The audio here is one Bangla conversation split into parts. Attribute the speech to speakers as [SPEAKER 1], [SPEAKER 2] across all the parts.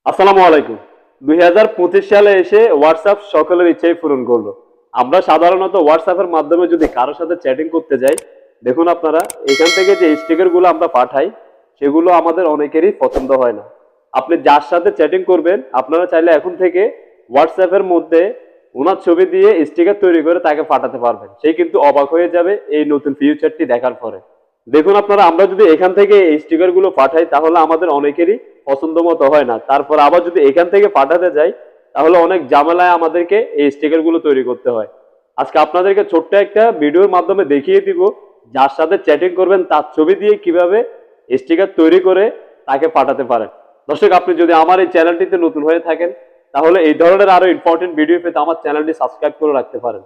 [SPEAKER 1] আসসালামু আলাইকুম। 2025 সালে এসে হোয়াটসঅ্যাপ সকলের ইচ্ছাই পূরণ করলো। আমরা সাধারণত হোয়াটসঅ্যাপের মাধ্যমে যদি কারোর সাথে চ্যাটিং করতে যাই, দেখুন আপনারা এখান থেকে যে স্টিকার গুলো আমরা পাঠাই সেগুলো আমাদের অনেকেরই পছন্দ হয় না। আপনি যার সাথে চ্যাটিং করবেন আপনারা চাইলে এখন থেকে হোয়াটসঅ্যাপের মধ্যে ওনার ছবি দিয়ে স্টিকার তৈরি করে তাকে পাঠাতে পারবেন। সে কিন্তু অবাক হয়ে যাবে এই নতুন ফিউচারটি দেখার পরে। দেখুন আপনারা আমরা যদি এখান থেকে এই স্টিকার গুলো পাঠাই তাহলে আমাদের অনেকেরই পছন্দ মতো হয় না। তারপর আবার যদি এখান থেকে পাঠাতে যাই তাহলে অনেক ঝামেলায় আমাদেরকে এই স্টিকার গুলো তৈরি করতে হয়। আজকে আপনাদেরকে ছোট্ট একটা ভিডিওর মাধ্যমে দেখিয়ে দিব যার সাথে চ্যাটিং করবেন তার ছবি দিয়ে কিভাবে স্টিকার তৈরি করে তাকে পাঠাতে পারেন। দর্শক, আপনি যদি আমার এই চ্যানেলটিতে নতুন হয়ে থাকেন তাহলে এই ধরনের আরো ইম্পর্টেন্ট ভিডিও পেতে আমার চ্যানেলটি সাবস্ক্রাইব করে রাখতে পারেন।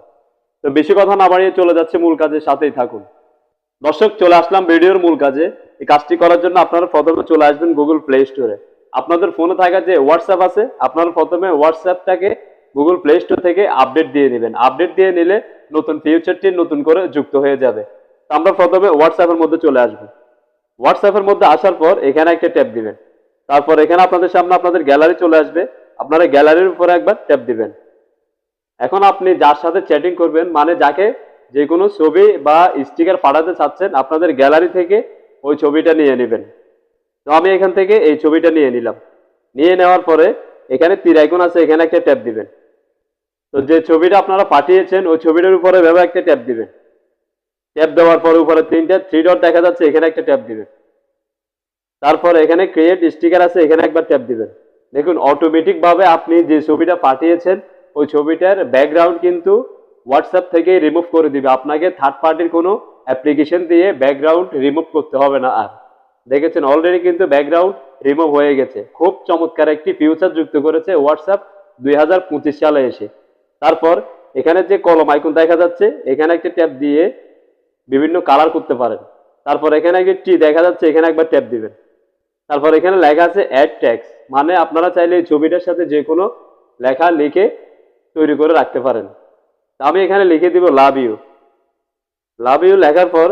[SPEAKER 1] তো বেশি কথা না বাড়িয়ে চলে যাচ্ছে মূল কাজের, সাথেই থাকুন। দর্শক, চলে আসলাম ভিডিওর মূল কাজে। এই কাজটি করার জন্য আপনারা প্রথমে চলে আসবেন গুগল প্লে স্টোরে। আপনাদের ফোনে থাকা যে হোয়াটসঅ্যাপ আছে আপনারা প্রথমে হোয়াটসঅ্যাপটাকে গুগল প্লে স্টোর থেকে আপডেট দিয়ে নেবেন। আপডেট দিয়ে নিলে নতুন ফিউচারটি নতুন করে যুক্ত হয়ে যাবে। তো আমরা প্রথমে হোয়াটসঅ্যাপের মধ্যে চলে আসবো। হোয়াটসঅ্যাপের মধ্যে আসার পর এখানে একটা ট্যাপ দিবেন। তারপর এখানে আপনাদের সামনে আপনাদের গ্যালারি চলে আসবে। আপনারা গ্যালারির উপরে একবার ট্যাপ দিবেন। এখন আপনি যার সাথে চ্যাটিং করবেন মানে যাকে যে কোনো ছবি বা স্টিকার পাঠাতে চাচ্ছেন আপনাদের গ্যালারি থেকে ওই ছবিটা নিয়ে নেবেন। তো আমি এখান থেকে এই ছবিটা নিয়ে নিলাম। নিয়ে নেওয়ার পরে এখানে তীর আইকন আছে, এখানে একটা ট্যাপ দিবেন। তো যে ছবিটা আপনারা পাঠিয়েছেন ওই ছবিটার উপরে ভেবে একটা ট্যাপ দিবেন। ট্যাপ দেওয়ার পরে উপরে তিনটা থ্রি ডট দেখা যাচ্ছে, এখানে একটা ট্যাপ দিবেন। তারপর এখানে ক্রিয়েট স্টিকার আছে, এখানে একবার ট্যাপ দিবেন। দেখুন অটোমেটিক ভাবে আপনি যে ছবিটা পাঠিয়েছেন ওই ছবিটার ব্যাকগ্রাউন্ড কিন্তু হোয়াটসঅ্যাপ থেকে রিমুভ করে দিবে। আপনাকে থার্ড পার্টির কোনো অ্যাপ্লিকেশন দিয়ে ব্যাকগ্রাউন্ড রিমুভ করতে হবে না আর। দেখেছেন অলরেডি কিন্তু ব্যাকগ্রাউন্ড রিমুভ হয়ে গেছে। খুব চমৎকার একটি ফিউচার যুক্ত করেছে হোয়াটসঅ্যাপ 2025 সালে এসে। তারপর এখানে যে কলম আইকন দেখা যাচ্ছে এখানে একটা ট্যাপ দিয়ে বিভিন্ন কালার করতে পারেন। তারপর এখানে একটা টি দেখা যাচ্ছে, এখানে একবার ট্যাপ দিবেন। তারপর এখানে লেখা আছে অ্যাড ট্যাক্স, মানে আপনারা চাইলে এই ছবিটার সাথে যে কোনো লেখা লিখে তৈরি করে রাখতে পারেন। আমি এখানে লিখে দিব লাভ ইউ। লাভ ইউ লেখার পর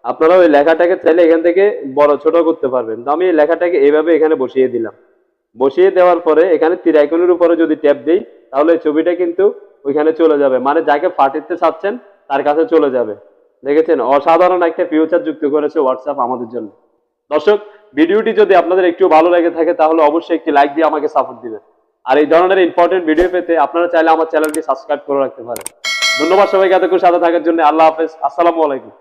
[SPEAKER 1] আপনারা ওই লেখাটাকে চাইলে এখান থেকে বড় ছোট করতে পারবেন। তো আমি এই লেখাটাকে এইভাবে এখানে বসিয়ে দিলাম। বসিয়ে দেওয়ার পরে এখানে তীর আইকনের উপরে যদি ট্যাপ দিই তাহলে ছবিটা কিন্তু ওইখানে চলে যাবে, মানে যাকে পাঠাতে চাচ্ছেন তার কাছে চলে যাবে। দেখেছেন অসাধারণ একটা ফিউচার যুক্ত করেছে হোয়াটসঅ্যাপ আমাদের জন্য। দর্শক, ভিডিওটি যদি আপনাদের একটু ভালো লেগে থাকে তাহলে অবশ্যই একটি লাইক দিয়ে আমাকে সাপোর্ট দিবেন। আর এই ধরনের ইম্পর্টেন্ট ভিডিও পেতে আপনারা চাইলে আমার চ্যানেলটি সাবস্ক্রাইব করে রাখতে পারেন। ধন্যবাদ সবাইকে এতক্ষণ সাথে থাকার জন্য। আল্লাহ হাফেজ, আসসালামু আলাইকুম।